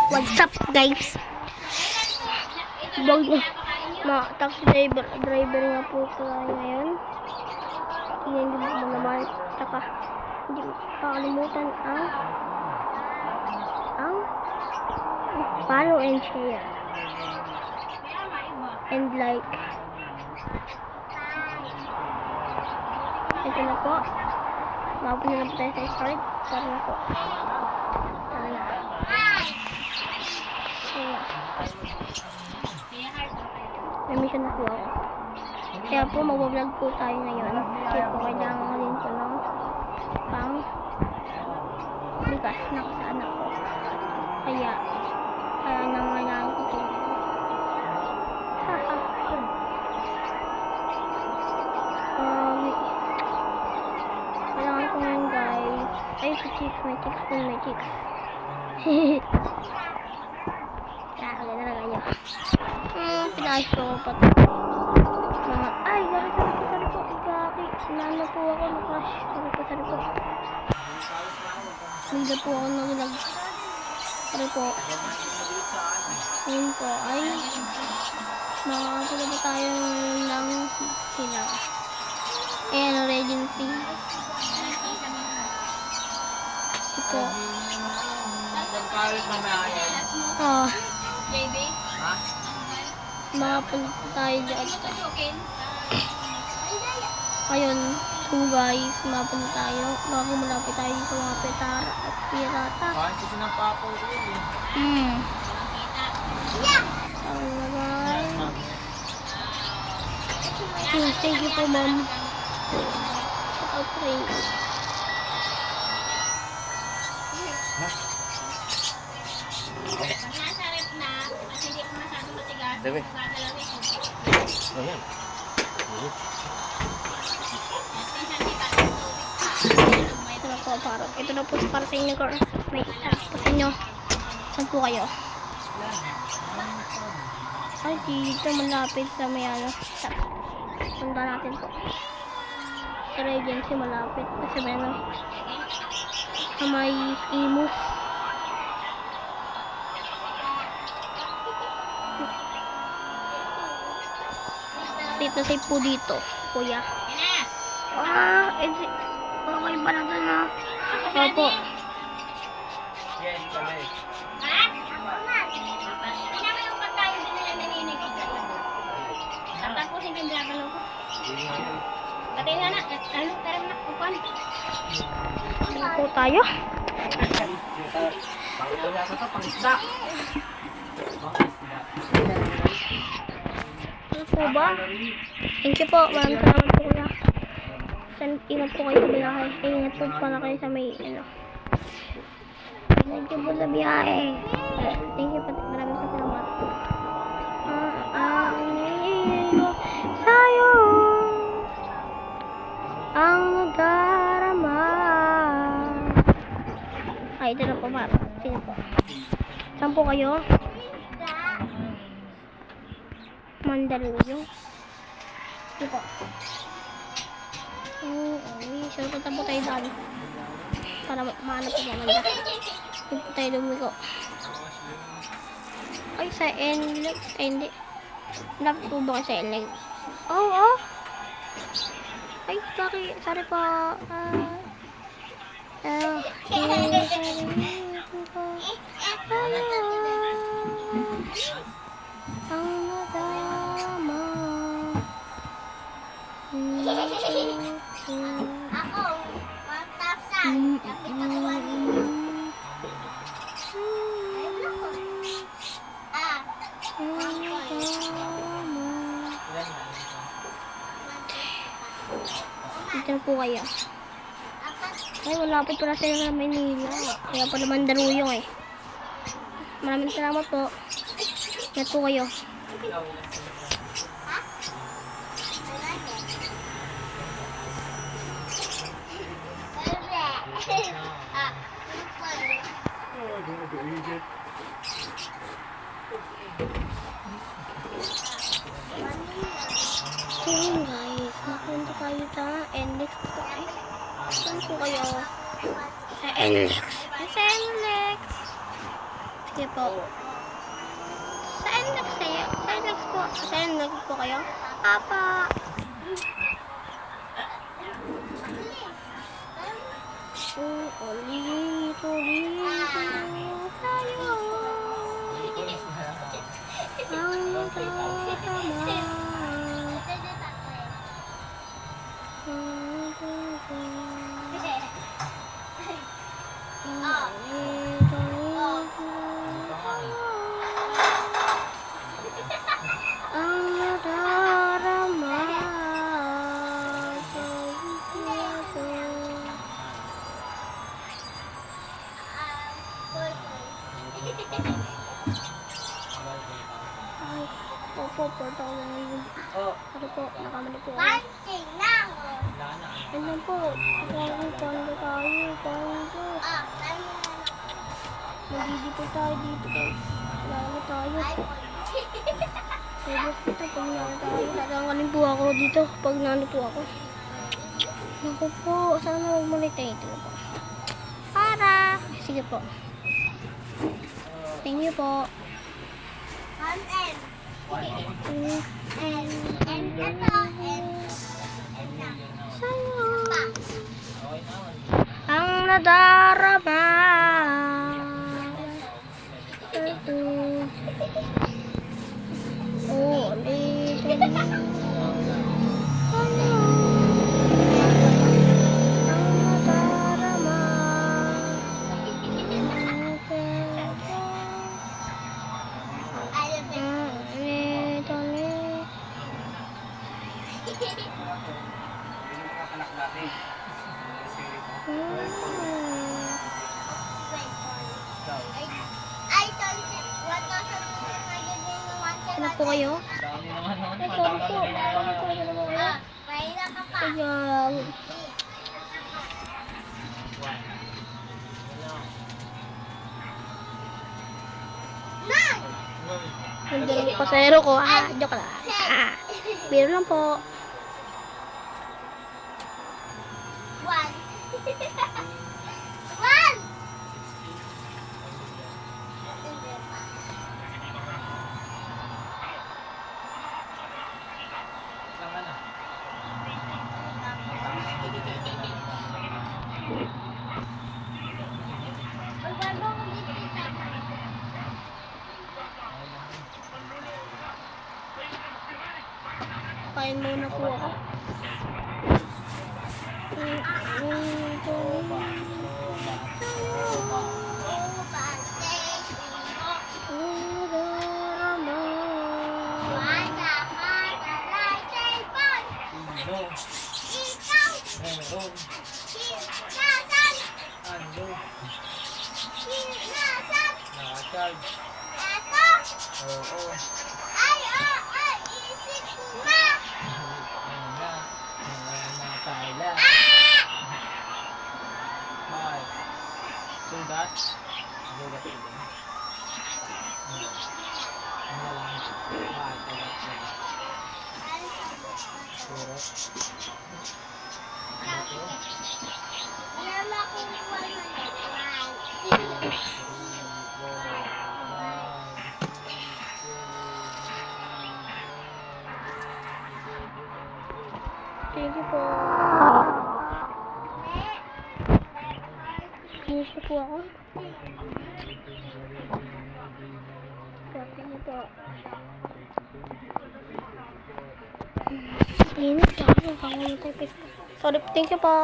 What's up guys? Taxi driver nga po tayo ngayon. Hindi mo naman. Saka hindi makakalimutan ang follow and share. And like. Ito na po. Mapunta na po tayo sa start. Tara na po. Tara na. May mission na po ako. Kaya po mag-vlog po tayo ngayon. Kasi po kailangan din ko ng pang bigas na kasaan ako. Kaya nangailangan ko po. Kailangan ko ngayon guys. Ay, may chicks. Kaya na lang kayo. Pinayos ko pa ito. Ay, sorry po. Nano po ako na-crush. Sorry po. Hindi po ako nag-vlog. Sorry po. Ngayon po ay makakasala po tayo ng sila. Ayan, Regency. Ito. JB? Makapunta tayo dyan. Ayun, so guys, mapunta tayo. Malapit tayo sa mga pirata. Kasi sinapapo ko yun. Thank you po, ma'am. Okay. Debe. Ayan. Ito na po, parang. Ito na po para sa inyo, girl. May po sa inyo. Saan po kayo? Ay, dito malapit sa may ano. Punta natin po. Sa Regency malapit. Kasi may ano. Sa may Imus. Safe na safe po dito, kuya. Okay pa na doon na. Opo. Yes, kami. Tapusin yung dragon ko. Patay nga na. Ano, tara na. Upan. Ano po tayo? Ito na ito, pang-isda. Ano po ba? Thank you po. Maraming salamat po kuya. Ingat po kayo sa biyahe. Ingat po pala kayo sa may ano. Thank you po sa biyahe. Thank you po. Maraming salamat. Sa'yo ang nadarama. Ay, ito na po ma'am. Sige po. Saan po kayo? Mandaluyong. Sige po. So, punta po tayo doon. Para maano po mamanda. Hindi po tayo lumiko. Ay, sa NLEX. Ay, hindi. Dapat po ba sa NLEX? Oh. Ay, sorry po. Ang nadama. Ako, 1,000. Dapat ako 1,000. Dito na po kayo. Ay, malapit pala sila sa Manila. Kaya pa naman Daruyong eh. Maraming salamat po. Ingat po kayo. So guys, napunta tayo sa NLEX po eh. Saan po kayo? Sa NLEX. Sa NLEX. Sige po. Sa NLEX kayo? Sa NLEX po. Sa NLEX po kayo? Apa. Ulit tayo. Ang nadarama sa ito. Ay, opo, 4,000 na yun. Oh, Ano po, nakamali po ako. Banting lang. wala na. Ano po, paano tayo, paano po. Magdidipol tayo dito guys. Lalo tayo. Pwede po ito pag nalo tayo. Tatanganin po ako dito pag nalo po ako. Naku po, sana huwag muna tayo ito po. Para! Sige po. Thank you po. Sa'yo. Ang nadarama. Ulit. Anak natin. Ano po kayo? Dami naman naman. Ay, sorry po. Sorry naman kayo. Kaya, nandiyan ang pasahero ko. Joke lang. Biro lang po. Tama na. Kain muna po ako. Meron. Meron. Ano? Nakacharge. Oo. Ayun na. Ayun na tayo. Bye. Sugat. Sugat ito. Ano lang. Bye. Sugat. Thank you po. Finish na po ako. Thank you po. Init ako. Sorry, thank you po.